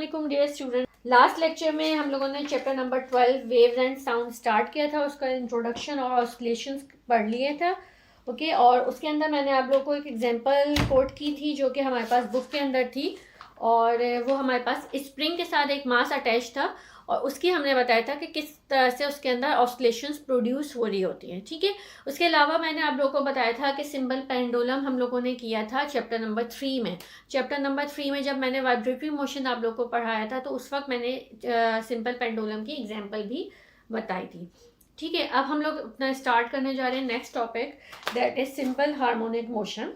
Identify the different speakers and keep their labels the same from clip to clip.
Speaker 1: अस्सलाम dear student. Last lecture में हम लोगों ने chapter number 12 waves and sound start किया था, उसका इंट्रोडक्शन और ऑसिलेशंस पढ़ लिए था। ओके, और उसके अंदर मैंने आप लोगों को एक एग्जांपल कोट की थी जो कि हमारे पास बुक के अंदर थी, और वो हमारे पास स्प्रिंग के साथ एक मास अटैच था और उसकी हमने बताया था कि किस तरह से उसके अंदर ऑसिलेशंस प्रोड्यूस हो रही होती हैं। ठीक है, उसके अलावा मैंने आप लोगों को बताया था कि सिंपल पेंडुलम हम लोगों ने किया था चैप्टर नंबर 3 में। चैप्टर नंबर 3 में जब मैंने वाइब्रेटरी मोशन आप लोगों को पढ़ाया था तो उस वक्त मैंने सिंपल पेंडुलम की एग्जाम्पल भी बताई थी। ठीक है, अब हम लोग अपना स्टार्ट करने जा रहे हैं next topic, that is simple harmonic motion.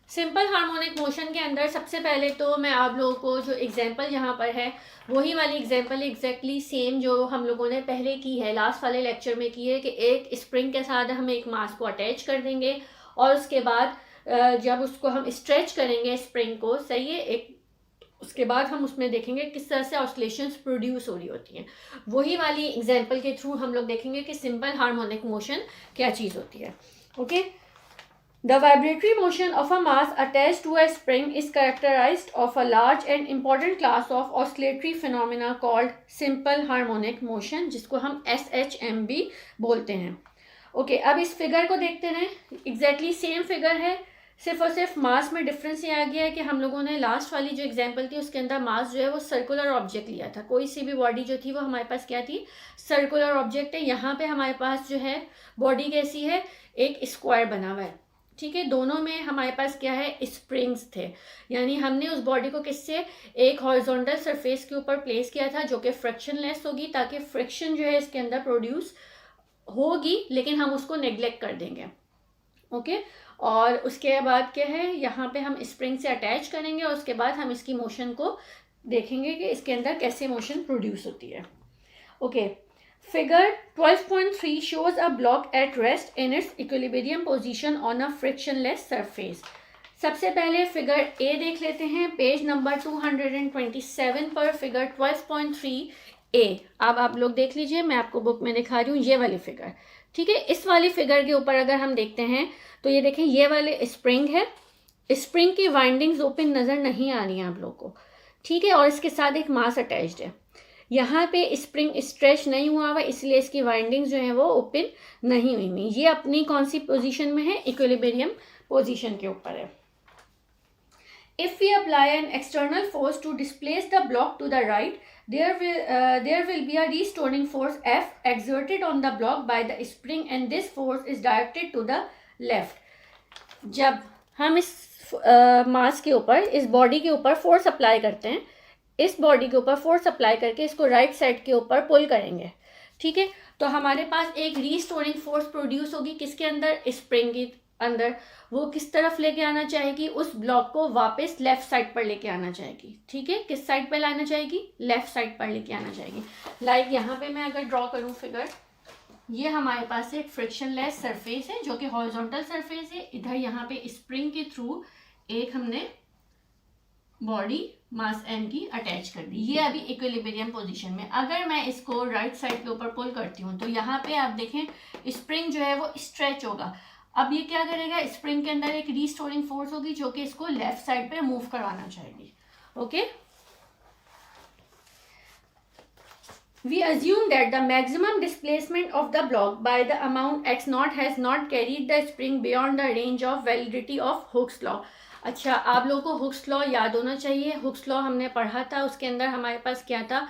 Speaker 1: Simple harmonic motion के अंदर सबसे पहले तो मैं आप लोगों को जो एग्जांपल यहाँ पर है वही वाली एग्जांपल एग्जैक्टली सेम जो हम लोगों ने पहले की है, लास्ट वाले लेक्चर में की है कि एक स्प्रिंग के साथ हम एक मास को अटैच कर देंगे और उसके बाद जब उसको हम स्ट्रेच करेंगे स्प्रिंग को, सही है, एक उसके बाद हम उसमें देखेंगे किस तरह से ऑसिलेशंस प्रोड्यूस हो रही होती हैं। वही वाली एग्जांपल के थ्रू हम लोग देखेंगे कि सिंपल हार्मोनिक मोशन क्या चीज़ होती है। Okay, The vibratory motion of a mass attached to a spring is characterized of a large and important class of oscillatory phenomena called simple harmonic motion, जिसको हम SHM भी बोलते हैं। ओके, अब इस फिगर को देखते हैं, एग्जैक्टली सेम फिगर है, सिर्फ और सिर्फ मास में डिफरेंस ये आ गया है कि हम लोगों ने लास्ट वाली जो एग्जांपल थी उसके अंदर मास जो है वो सर्कुलर ऑब्जेक्ट लिया था। कोई सी भी बॉडी जो थी वो हमारे पास क्या थी, सर्कुलर ऑब्जेक्ट है। यहाँ पे हमारे पास जो है बॉडी कैसी है, एक स्क्वायर बना हुआ है। ठीक है, दोनों में हमारे पास क्या है, स्प्रिंग्स थे, यानी हमने उस बॉडी को किससे, एक हॉरिजॉन्टल सरफेस के ऊपर प्लेस किया था जो कि फ्रिक्शनलेस होगी, ताकि फ्रिक्शन जो है इसके अंदर प्रोड्यूस होगी लेकिन हम उसको नेग्लेक्ट कर देंगे। ओके, और उसके बाद क्या है, यहाँ पे हम स्प्रिंग से अटैच करेंगे और उसके बाद हम इसकी मोशन को देखेंगे कि इसके अंदर कैसे मोशन प्रोड्यूस होती है। Okay, Figure 12.3 shows a block at rest in its equilibrium position on a frictionless surface. सबसे पहले फिगर ए देख लेते हैं, पेज नंबर 227 पर फिगर 12.3 ए। अब आप लोग देख लीजिए, मैं आपको बुक में दिखा रही हूँ ये वाली फिगर। ठीक है, इस वाली फिगर के ऊपर अगर हम देखते हैं तो ये देखें, ये वाले स्प्रिंग है, स्प्रिंग की वाइंडिंग्स ओपन नज़र नहीं आ रही हैं आप लोग को। ठीक है, और इसके साथ एक मास अटैच्ड है। यहाँ पे स्प्रिंग स्ट्रेच नहीं हुआ हुआ, इसलिए इसकी वाइंडिंग्स जो है वो ओपन नहीं हुई हुई। ये अपनी कौन सी पोजीशन में है, इक्विलिब्रियम पोजीशन के ऊपर है। If we apply an external force to displace the block to the right, there will be a restoring force F exerted on the block by the spring and this force is directed to the left। जब हम इस मास के ऊपर, इस body के ऊपर force apply करते हैं, इस बॉडी के ऊपर फोर्स अप्लाई करके इसको राइट साइड के ऊपर पुल करेंगे। ठीक है, तो हमारे पास एक रीस्टोरिंग फोर्स प्रोड्यूस होगी किसके अंदर, स्प्रिंग के अंदर। वो किस तरफ लेके आना चाहेगी, उस ब्लॉक को वापस लेफ्ट साइड पर लेके आना चाहेगी। ठीक है, किस साइड पर लाना चाहेगी, लेफ्ट साइड पर लेके आना चाहेगी। लाइक यहाँ पे मैं अगर ड्रॉ करूँ फिगर, ये हमारे पास एक फ्रिक्शनलेस सरफेस है जो कि हॉरिजॉन्टल सरफेस है। इधर यहाँ पे स्प्रिंग के थ्रू एक हमने बॉडी मास एम की अटैच कर दी, ये अभी इक्विलिब्रियम पोजीशन में। अगर मैं इसको राइट साइड के ऊपर पुल करती हूँ तो यहाँ पे आप देखें स्प्रिंग जो है वो स्ट्रेच होगा। अब ये क्या करेगा, स्प्रिंग के अंदर एक रीस्टोरिंग फोर्स होगी जो कि इसको लेफ्ट साइड पे मूव करवाना चाहेगी। Okay, we assume that the maximum displacement of the block by the amount x naught has not carried the spring beyond the range of validity of Hooke's law। अच्छा, आप लोगों को Hooke's law याद होना चाहिए। Hooke's law हमने पढ़ा था, उसके अंदर हमारे पास क्या था,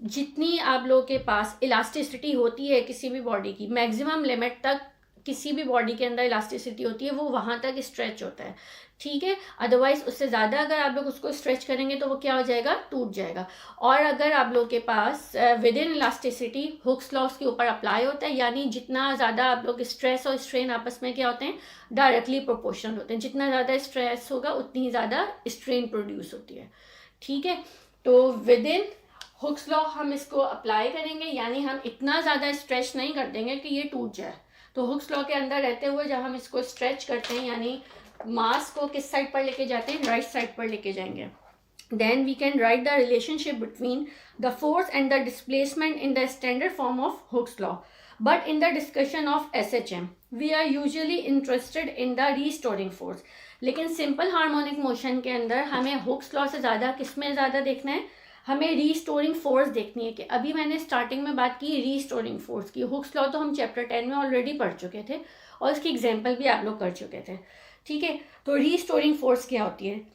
Speaker 1: जितनी आप लोगों के पास इलास्टिसिटी होती है किसी भी बॉडी की, मैक्सिमम लिमिट तक किसी भी बॉडी के अंदर इलास्टिसिटी होती है, वो वहाँ तक स्ट्रेच होता है। ठीक है, अदरवाइज उससे ज़्यादा अगर आप लोग उसको स्ट्रेच करेंगे तो वो क्या हो जाएगा, टूट जाएगा। और अगर आप लोग के पास within elasticity Hooke's laws के ऊपर अप्लाई होता है, यानी जितना ज़्यादा आप लोग स्ट्रेस और स्ट्रेन आपस में क्या होते हैं, डायरेक्टली प्रोपोर्शनल होते हैं। जितना ज़्यादा स्ट्रेस होगा उतनी ज़्यादा स्ट्रेन प्रोड्यूस होती है। ठीक है, तो विद इन हुक्स लॉ हम इसको अप्लाई करेंगे, यानी हम इतना ज़्यादा स्ट्रेच नहीं कर देंगे कि ये टूट जाए। तो हुक्स लॉ के अंदर रहते हुए जब हम इसको स्ट्रेच करते हैं, यानी मास को किस साइड पर लेके जाते हैं, राइट साइड पर लेके जाएंगे, then we can write the relationship between the force and the displacement in the standard form of Hooke's law. But in the discussion of SHM, we are usually interested in the restoring force. लेकिन simple harmonic motion के अंदर हमें Hooke's law से ज़्यादा किस में ज़्यादा देखना है, हमें रीस्टोरिंग फोर्स देखनी है। कि अभी मैंने स्टार्टिंग में बात की रीस्टोरिंग फोर्स की, हुक्स लॉ तो हम चैप्टर 10 में ऑलरेडी पढ़ चुके थे और इसकी एग्जाम्पल भी आप लोग कर चुके थे, ठीक है। तो रीस्टोरिंग फोर्स क्या होती है?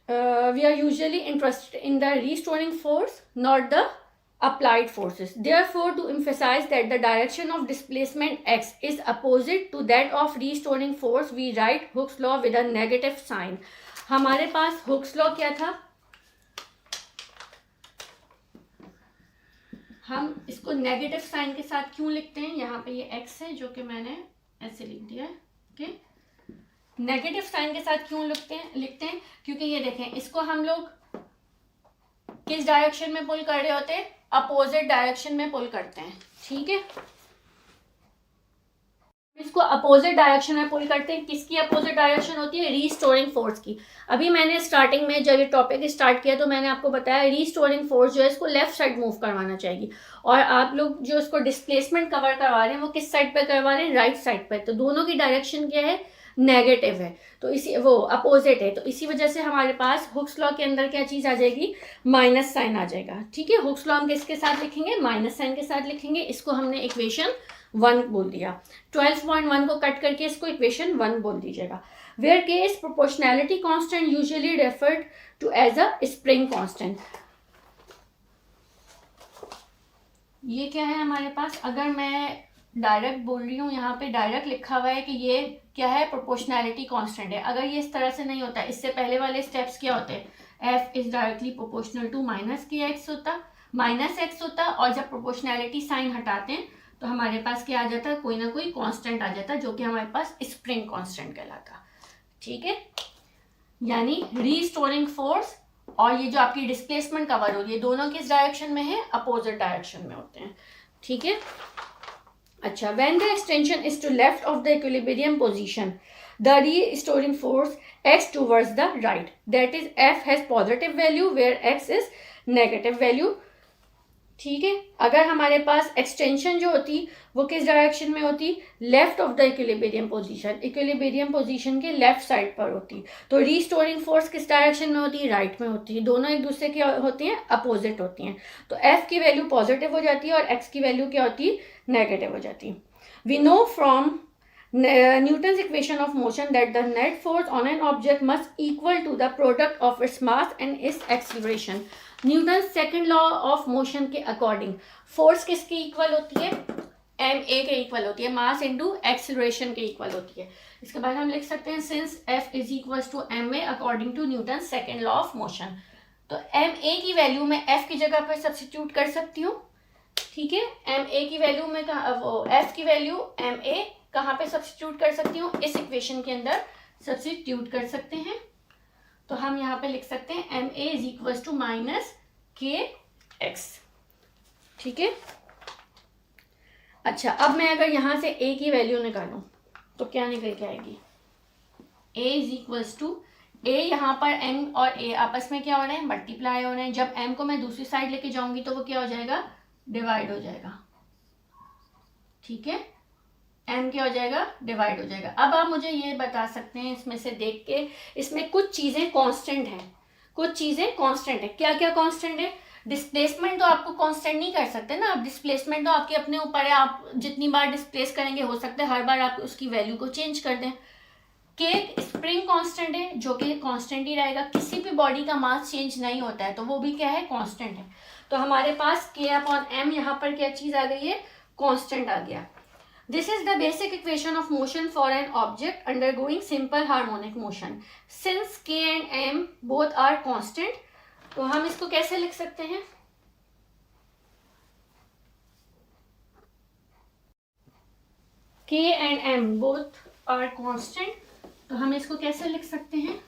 Speaker 1: We are usually interested in the restoring force, not the applied forces. Therefore, to emphasize that the direction of displacement x is opposite to that of restoring force, we write Hooke's law with a negative sign. हमारे पास Hooke's law क्या था? हम इसको negative sign के साथ क्यों लिखते हैं? यहाँ पे ये x है जो कि मैंने ऐसे लिख दिया है, ओके। नेगेटिव साइन के साथ क्यों लिखते हैं? क्योंकि ये देखें, इसको हम लोग किस डायरेक्शन में पुल कर रहे होते हैं? अपोजिट डायरेक्शन में पुल करते हैं, ठीक है। इसको अपोजिट डायरेक्शन में पुल करते हैं। किसकी अपोजिट डायरेक्शन होती है? रीस्टोरिंग फोर्स की। अभी मैंने स्टार्टिंग में जब ये टॉपिक स्टार्ट किया तो मैंने आपको बताया रीस्टोरिंग फोर्स जो है इसको लेफ्ट साइड मूव करवाना चाहिए, और आप लोग जो इसको डिस्प्लेसमेंट कवर करवा रहे हैं वो किस साइड पे करवा रहे हैं? राइट साइड पे। तो दोनों की डायरेक्शन क्या है? नेगेटिव है, तो इसी वो अपोजिट है। तो इसी वजह से हमारे पास हुक्स लॉ के अंदर क्या चीज़ आ जाएगी? माइनस साइन आ जाएगा, ठीक है। हुक्स लॉ हम किसके साथ लिखेंगे? माइनस साइन के साथ लिखेंगे। इसको हमने इक्वेशन 1 बोल दिया। 12.1 को कट करके इसको इक्वेशन 1 बोल दीजिएगा। Where k is proportionality constant usually referred to as a spring constant. ये क्या है हमारे पास? अगर मैं डायरेक्ट बोल रही हूँ, यहाँ पे डायरेक्ट लिखा हुआ है कि ये क्या है? प्रोपोर्शनैलिटी कांस्टेंट है। अगर ये इस तरह से नहीं होता, इससे पहले वाले स्टेप्स क्या होते हैं? F is directly proportional to minus k x होता, माइनस एक्स होता, और जब प्रोपोर्शनैलिटी साइन हटाते हैं तो हमारे पास क्या आ जाता है? कोई ना कोई कांस्टेंट आ जाता है जो कि हमारे पास स्प्रिंग कांस्टेंट कहलाता, ठीक है। यानी रीस्टोरिंग फोर्स और ये जो आपकी डिस्प्लेसमेंट कवर हो रही है, दोनों किस डायरेक्शन में है? अपोजिट डायरेक्शन में होते हैं, ठीक है। अच्छा, when the extension is to left of the equilibrium position, the restoring force acts towards the right. That is, F has positive value where X is negative value. ठीक है। अगर हमारे पास एक्सटेंशन जो होती वो किस डायरेक्शन में होती? Left of the equilibrium position, equilibrium position के लेफ्ट साइड पर होती। तो रीस्टोरिंग फोर्स किस डायरेक्शन में होती? राइट में होती है। दोनों एक दूसरे की होती हैं, अपोजिट होती हैं। तो एफ की वैल्यू पॉजिटिव हो जाती है और एक्स की वैल्यू क्या होती है? नेगेटिव हो जाती है। We know from Newton's equation of motion that the net force on an object must equal to the product of its mass and its acceleration. Newton second law of motion के according force किसके equal होती है? M a के equal होती है, mass into acceleration के equal होती है। इसके बाद हम लिख सकते हैं since F is equal to m a according to Newton second law of motion. तो एम ए की वैल्यू मैं एफ की जगह पर सब्स्टिट्यूट कर सकती हूँ, ठीक है। एम ए की वैल्यू में एफ की वैल्यू एम ए कहाँ पे सब्स्टिट्यूट कर सकती हूँ? इस इक्वेशन के अंदर सब्स्टिट्यूट कर सकते हैं। तो हम यहाँ पे लिख सकते हैं m a is equal to minus k x, ठीक है। अच्छा, अब मैं अगर यहाँ से ए की वैल्यू निकालूं तो क्या निकल के आएगी? ए इज इक्वल टू ए, यहाँ पर एम और ए आपस में क्या हो रहे हैं? मल्टीप्लाई हो रहे हैं। जब एम को मैं दूसरी साइड लेके जाऊंगी तो वो क्या हो जाएगा? डिवाइड हो जाएगा, ठीक है। एम क्या हो जाएगा? डिवाइड हो जाएगा। अब आप मुझे ये बता सकते हैं इसमें से देख के, इसमें कुछ चीज़ें कांस्टेंट हैं, कुछ चीज़ें कांस्टेंट है। क्या क्या कांस्टेंट है? डिस्प्लेसमेंट तो आपको कांस्टेंट नहीं कर सकते ना, आप डिस्प्लेसमेंट तो आपके अपने ऊपर है, आप जितनी बार डिस्प्लेस करेंगे हो सकता है हर बार आप उसकी वैल्यू को चेंज कर दें। के स्प्रिंग कांस्टेंट है जो कि कांस्टेंट ही रहेगा, किसी भी बॉडी का मास चेंज नहीं होता है तो वो भी क्या है? कांस्टेंट है। तो हमारे पास के अपॉन एम यहाँ पर क्या चीज़ आ गई है? कांस्टेंट आ गया। This is the basic equation of motion for an object undergoing simple harmonic motion. Since k and m both are constant, तो हम इसको कैसे लिख सकते हैं? k and m both are constant, तो हम इसको कैसे लिख सकते हैं?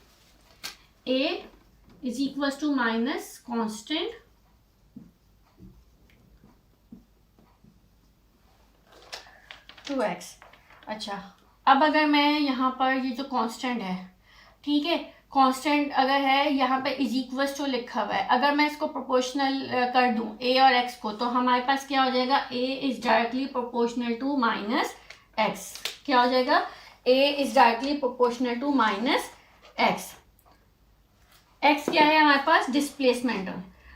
Speaker 1: a is equals to minus constant to x. अच्छा, अब अगर मैं यहाँ पर ये जो कांस्टेंट है, ठीक है, कांस्टेंट अगर है यहाँ पे इज इक्वल्स टू लिखा हुआ है, अगर मैं इसको प्रोपोर्शनल कर दूँ ए और एक्स को तो हमारे पास क्या हो जाएगा? A is directly proportional to minus x. क्या हो जाएगा? A is directly proportional to minus x. X क्या है हमारे पास, displacement.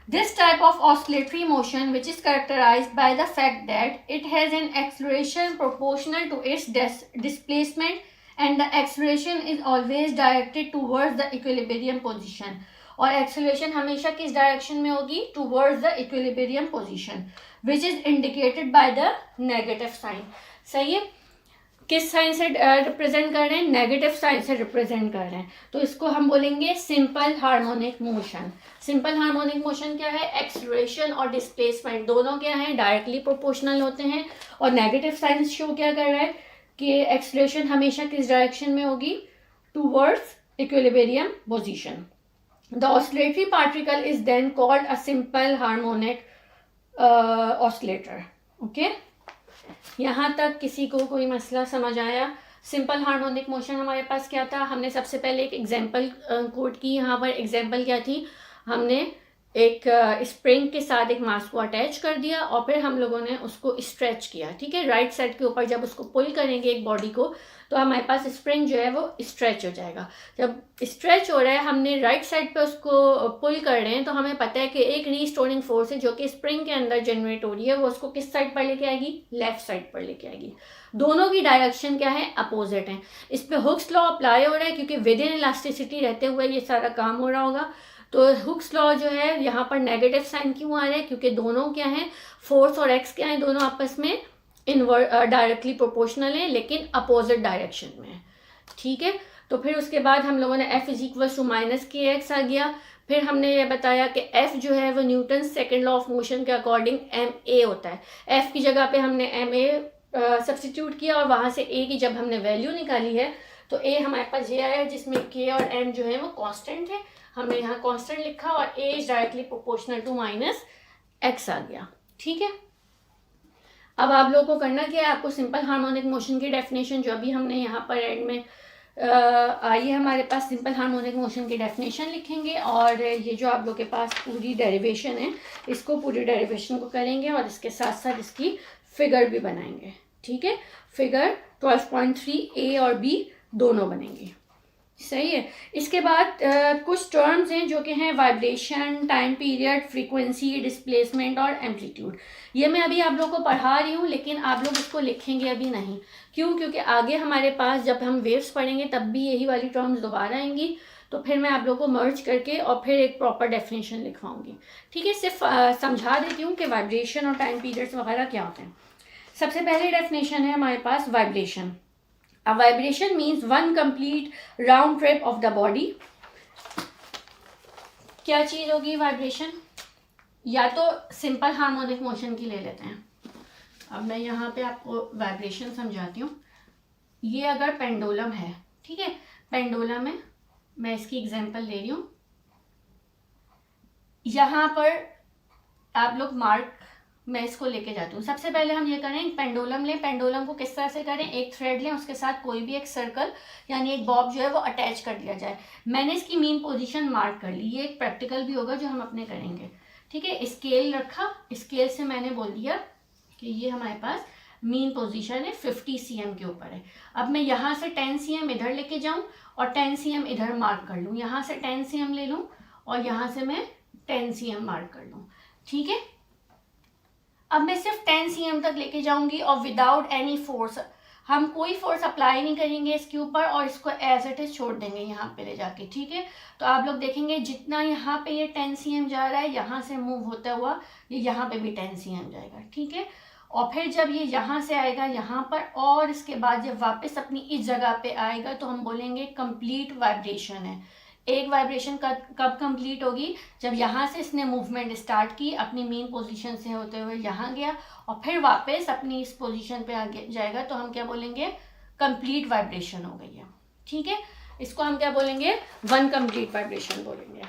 Speaker 1: This type of oscillatory motion which is characterized by the fact that it has an acceleration proportional to its displacement and the acceleration is always directed towards the equilibrium position. और acceleration हमेशा किस direction में होगी, towards the equilibrium position, which is indicated by the negative sign. सही है, किस sign से represent कर रहे हैं, नेगेटिव साइन से रिप्रेजेंट कर रहे हैं। तो इसको हम बोलेंगे simple harmonic motion. Simple harmonic motion क्या है, एक्सेलरेशन और डिस्प्लेसमेंट दोनों क्या है, डायरेक्टली प्रोपोर्शनल होते हैं। और नेगेटिव साइन शो क्या कर रहा है कि एक्सेलरेशन हमेशा किस डायरेक्शन में होगी, towards equilibrium position. The oscillatory particle is then called a simple harmonic oscillator. Okay? यहाँ तक किसी को कोई मसला समझ आया? सिंपल हार्मोनिक मोशन हमारे पास क्या था, हमने सबसे पहले एक एग्जांपल कोट की। यहाँ पर एग्जांपल क्या थी, हमने एक स्प्रिंग के साथ एक मास को अटैच कर दिया और फिर हम लोगों ने उसको स्ट्रेच किया। ठीक है, राइट साइड के ऊपर जब उसको पुल करेंगे एक बॉडी को तो हमारे पास स्प्रिंग जो है वो स्ट्रेच हो जाएगा। जब स्ट्रेच हो रहा है, हमने राइट साइड पे उसको पुल कर रहे हैं, तो हमें पता है कि एक रीस्टोरिंग फोर्स है जो कि स्प्रिंग के अंदर जनरेट हो रही है, वो उसको किस साइड पर लेके आएगी, लेफ्ट साइड पर लेके आएगी। दोनों की डायरेक्शन क्या है, अपोजिट है। इस पे हुक्स लॉ अप्लाई हो रहा है क्योंकि विद इन इलास्टिसिटी रहते हुए ये सारा काम हो रहा होगा। तो हुक्स लॉ जो है यहाँ पर नेगेटिव साइन क्यों आ रहा है, क्योंकि दोनों क्या है, फोर्स और एक्स क्या है, दोनों आपस में डायरेक्टली प्रोपोर्शनल है लेकिन अपोजिट डायरेक्शन में है। ठीक है, तो फिर उसके बाद हम लोगों ने F is equal to minus k x आ गया। फिर हमने ये बताया कि F जो है वो Newton second law of motion के अकॉर्डिंग ma होता है। F की जगह पे हमने ma सब्सटीट्यूट किया और वहाँ से a की जब हमने वैल्यू निकाली है तो a हमारे पास ये आया जिसमें k और m जो है वो कांस्टेंट है। हमने यहाँ कांस्टेंट लिखा और a is directly proportional to minus x आ गया। ठीक है, अब आप लोगों को करना क्या है, आपको सिंपल हार्मोनिक मोशन की डेफिनेशन जो अभी हमने यहाँ पर एंड में आई है हमारे पास, सिंपल हार्मोनिक मोशन की डेफिनेशन लिखेंगे और ये जो आप लोग के पास पूरी डेरिवेशन है इसको पूरी डेरिवेशन को करेंगे और इसके साथ साथ इसकी फिगर भी बनाएंगे। ठीक है, फिगर 12.3 ए और बी दोनों बनेंगे। सही है, इसके बाद कुछ टर्म्स हैं जो कि हैं vibration, time period, frequency, displacement और एम्पलीट्यूड। ये मैं अभी आप लोगों को पढ़ा रही हूँ लेकिन आप लोग इसको लिखेंगे अभी नहीं। क्यों, क्योंकि आगे हमारे पास जब हम वेव्स पढ़ेंगे तब भी यही वाली टर्म्स दोबारा आएंगी, तो फिर मैं आप लोगों को मर्ज करके और फिर एक प्रॉपर डेफिनेशन लिखवाऊंगी। ठीक है, सिर्फ समझा देती हूँ कि वाइब्रेशन और टाइम पीरियड्स वगैरह क्या होते हैं। सबसे पहले डेफिनेशन है हमारे पास vibration. A vibration means one complete round trip of the body. क्या चीज होगी वाइब्रेशन, या तो सिंपल हार्मोनिक मोशन की ले लेते हैं। अब मैं यहाँ पे आपको वाइब्रेशन समझाती हूँ। ये अगर पेंडुलम है, ठीक है, पेंडुलम है, मैं इसकी एग्जांपल ले रही हूँ। यहाँ पर आप लोग मार्क, मैं इसको लेके जाती हूँ। सबसे पहले हम ये करें, पेंडुलम लें। पेंडुलम को किस तरह से करें, एक थ्रेड लें, उसके साथ कोई भी एक सर्कल यानी एक बॉब जो है वो अटैच कर दिया जाए। मैंने इसकी मीन पोजीशन मार्क कर ली। ये एक प्रैक्टिकल भी होगा जो हम अपने करेंगे। ठीक है, स्केल रखा, स्केल से मैंने बोल दिया कि ये हमारे पास मीन पोजीशन है 50 cm के ऊपर है। अब मैं यहाँ से 10 cm इधर लेके जाऊँ और 10 cm इधर मार्क कर लूँ। यहाँ से 10 cm ले लूँ और यहाँ से मैं 10 cm मार्क कर लूँ। ठीक है, अब मैं सिर्फ 10 cm तक लेके जाऊंगी और विदाउट एनी फोर्स, हम कोई फोर्स अप्लाई नहीं करेंगे इसके ऊपर और इसको एज इट इज छोड़ देंगे यहाँ पे ले जाके। ठीक है, तो आप लोग देखेंगे जितना यहाँ पे ये 10 cm जा रहा है, यहाँ से मूव होता हुआ ये यहाँ पे भी 10 cm जाएगा। ठीक है, और फिर जब ये यहाँ से आएगा यहाँ पर और इसके बाद जब वापस अपनी इस जगह पे आएगा तो हम बोलेंगे कंप्लीट वाइब्रेशन है। एक वाइब्रेशन कब कंप्लीट होगी, जब यहाँ से इसने मूवमेंट स्टार्ट की, अपनी मेन पोजीशन से होते हुए यहाँ गया और फिर वापस अपनी इस पोजीशन पे आगे जाएगा, तो हम क्या बोलेंगे, कंप्लीट वाइब्रेशन हो गई है। ठीक है, इसको हम क्या बोलेंगे, वन कंप्लीट वाइब्रेशन बोलेंगे।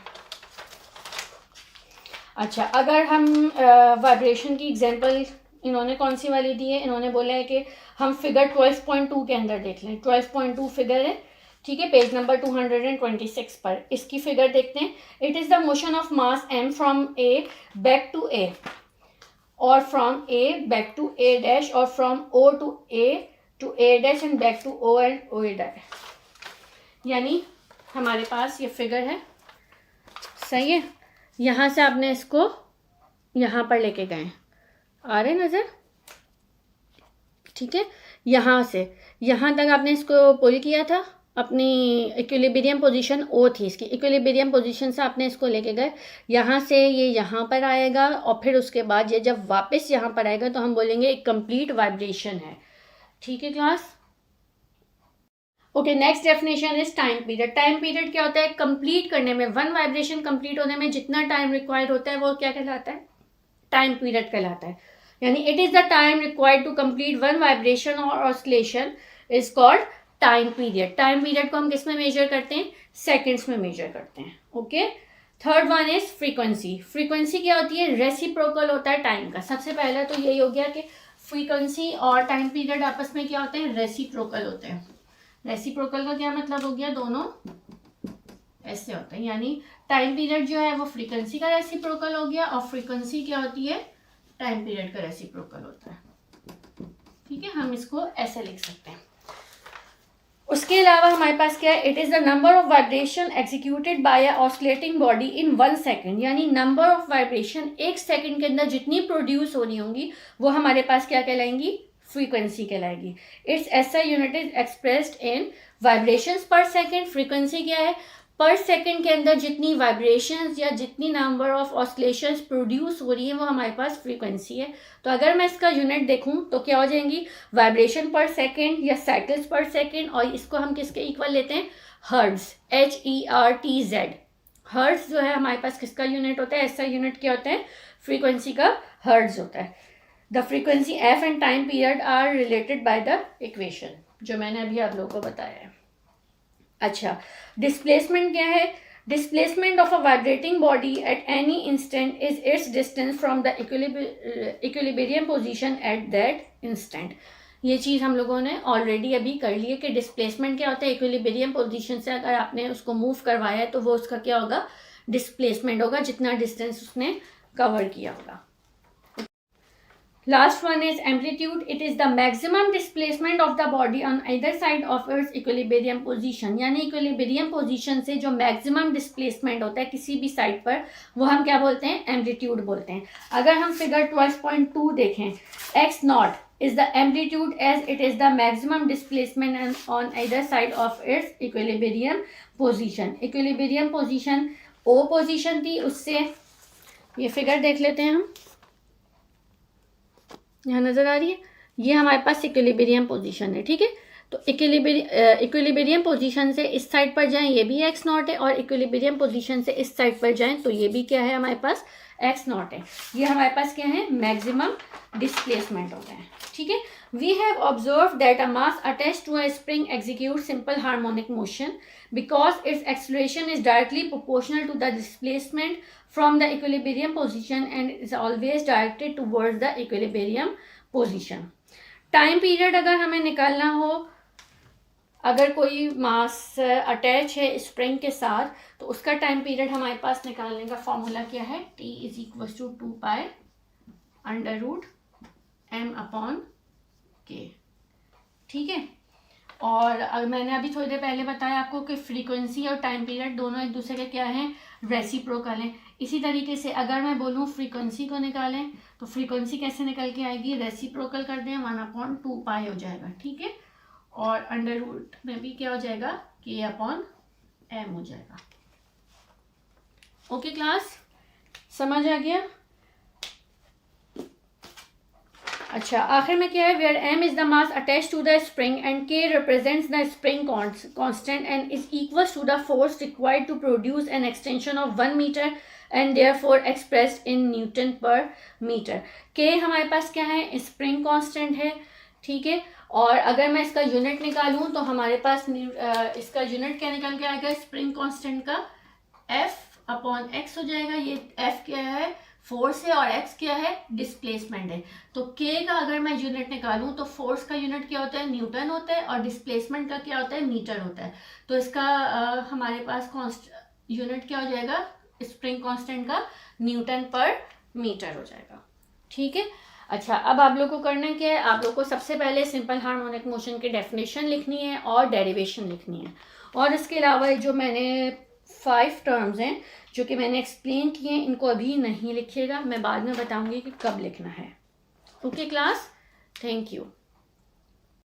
Speaker 1: अच्छा, अगर हम वाइब्रेशन की एग्जांपल इन्होंने कौन सी वाली दी है, इन्होंने बोला है कि हम फिगर 12.2 के अंदर देख लें। 12.2 फिगर है, ठीक है, पेज नंबर 226 पर इसकी फिगर देखते हैं। It is the motion of mass m from a back to a और from a back to a dash और from o to a to A dash and back to O and O A dash. यानी हमारे पास ये figure है, सही है। यहाँ से आपने इसको यहाँ पर लेके गए, आ रहे नज़र, ठीक है। यहाँ से यहाँ तक आपने इसको पुल किया था, अपनी इक्विलिब्रियम पोजीशन ओ थी इसकी, इक्विलिब्रियम पोजीशन से आपने इसको लेके गए, यहाँ से ये यहाँ पर आएगा और फिर उसके बाद ये जब वापस यहाँ पर आएगा तो हम बोलेंगे एक कंप्लीट वाइब्रेशन है, ठीक है class. Okay, next definition is time period. Time period क्या होता है? कंप्लीट करने में, वन वाइब्रेशन कंप्लीट होने में जितना टाइम रिक्वायर्ड होता है वो क्या कहलाता है? टाइम पीरियड कहलाता है। यानी it is the time required to complete one vibration और oscillation is called time period. Time period को हम किस में मेजर करते हैं? सेकेंड्स में मेजर करते हैं। Okay, third one is frequency. Frequency क्या होती है? रेसिप्रोकल होता है टाइम का। सबसे पहले तो यही हो गया कि फ्रीक्वेंसी और टाइम पीरियड आपस में क्या होते हैं? रेसिप्रोकल होते हैं। रेसिप्रोकल का क्या मतलब हो गया? दोनों ऐसे होते हैं, यानी टाइम पीरियड जो है वो फ्रीक्वेंसी का रेसिप्रोकल हो गया और फ्रीक्वेंसी क्या होती है? टाइम पीरियड का रेसिप्रोकल होता है, ठीक है। हम इसको ऐसे लिख सकते हैं। उसके अलावा हमारे पास क्या है? It is the number of vibration executed by a oscillating body in 1 second. यानी नंबर ऑफ वाइब्रेशन 1 सेकेंड के अंदर जितनी प्रोड्यूस होनी होंगी वो हमारे पास क्या कहलाएंगी? फ्रीक्वेंसी कहलाएगी। Its SI unit is expressed in vibrations per second. Frequency क्या है? पर सेकेंड के अंदर जितनी वाइब्रेशंस या जितनी नंबर ऑफ ऑसिलेशंस प्रोड्यूस हो रही है वो हमारे पास फ्रीक्वेंसी है। तो अगर मैं इसका यूनिट देखूं तो क्या हो जाएंगी? वाइब्रेशन पर सेकेंड या साइकिल्स पर सेकेंड, और इसको हम किसके इक्वल लेते हैं? Hertz, HERTZ। हर्ट्ज जो है हमारे पास किसका यूनिट होता है? ऐसा यूनिट क्या होता है? फ्रीक्वेंसी का हर्ट्ज होता है। The frequency f and time period are related by the equation जो मैंने अभी आप लोगों को बताया है। अच्छा, डिस्प्लेसमेंट क्या है? Displacement of a vibrating body at any instant is it's distance from the equilibrium position at that instant. ये चीज़ हम लोगों ने ऑलरेडी अभी कर ली है कि डिस्प्लेसमेंट क्या होता है? इक्विलिब्रियम पोजीशन से अगर आपने उसको मूव करवाया है तो वो उसका क्या होगा? डिस्प्लेसमेंट होगा, जितना डिस्टेंस उसने कवर किया होगा। Last one is amplitude. It is the maximum displacement of the body on either side of its equilibrium position. यानी equilibrium position से जो maximum displacement होता है किसी भी साइड पर वो हम क्या बोलते हैं? amplitude बोलते हैं। अगर हम फिगर 12.2 देखें, x naught is the amplitude as it is the maximum displacement on either side of its equilibrium position. equilibrium position O position थी, उससे ये फिगर देख लेते हैं हम, यहाँ नज़र आ रही है, ये हमारे पास इक्विलिब्रियम पोजीशन है, ठीक है। तो इक्विलिब्रियम पोजीशन से इस साइड पर जाएं, ये भी एक्स नॉट है, और इक्विलिब्रियम पोजीशन से इस साइड पर जाएं तो ये भी क्या है? हमारे पास एक्स नॉट है। ये हमारे पास क्या है? मैक्सिमम डिस्प्लेसमेंट होता है, ठीक है। We have observe that a mass attach to a spring execute simple harmonic motion because its acceleration is directly proportional to the displacement from the equilibrium position and is always directed towards the equilibrium position. Time period अगर हमें निकालना हो, अगर कोई मास attach है spring के साथ तो उसका टाइम पीरियड हमारे पास निकालने का फॉर्मूला क्या है? T is equal to 2 pi √m/k, ठीक है। और मैंने अभी थोड़ी देर पहले बताया आपको कि फ्रीक्वेंसी और टाइम पीरियड दोनों एक दूसरे के क्या हैं? रेसिप्रोकल हैं। इसी तरीके से अगर मैं बोलूँ फ्रीक्वेंसी को निकालें तो फ्रीक्वेंसी कैसे निकल के आएगी? रेसिप्रोकल कर दें, 1/2 पाई हो जाएगा, ठीक है। और अंडर रूट में भी क्या हो जाएगा? K/m हो जाएगा। ओके क्लास, समझ आ गया? अच्छा, आखिर में क्या है? Where m is the mass attach to the spring and k represents the spring constant and is equal to the force required to produce an extension of 1 metre and therefore expressed in newton per metre. k हमारे पास क्या है? Spring constant है, ठीक है। और अगर मैं इसका यूनिट निकालूं तो हमारे पास इसका यूनिट क्या निकल के आएगा? स्प्रिंग कांस्टेंट का F/x हो जाएगा। ये F क्या है? फोर्स है, और x क्या है? डिस्प्लेसमेंट है। तो k का अगर मैं यूनिट निकालूं तो फोर्स का यूनिट क्या होता है? न्यूटन होता है, और डिस्प्लेसमेंट का क्या होता है? मीटर होता है। तो इसका हमारे पास यूनिट क्या हो जाएगा? स्प्रिंग कांस्टेंट का न्यूटन पर मीटर हो जाएगा, ठीक है। अच्छा, अब आप लोग को करना क्या है, आप लोग को सबसे पहले सिंपल हार्मोनिक मोशन की डेफिनेशन लिखनी है और डेरिवेशन लिखनी है, और इसके अलावा जो मैंने 5 टर्म्स हैं जो कि मैंने एक्सप्लेन किए हैं, इनको अभी नहीं लिखिएगा, मैं बाद में बताऊंगी कि कब लिखना है। Okay class, thank you.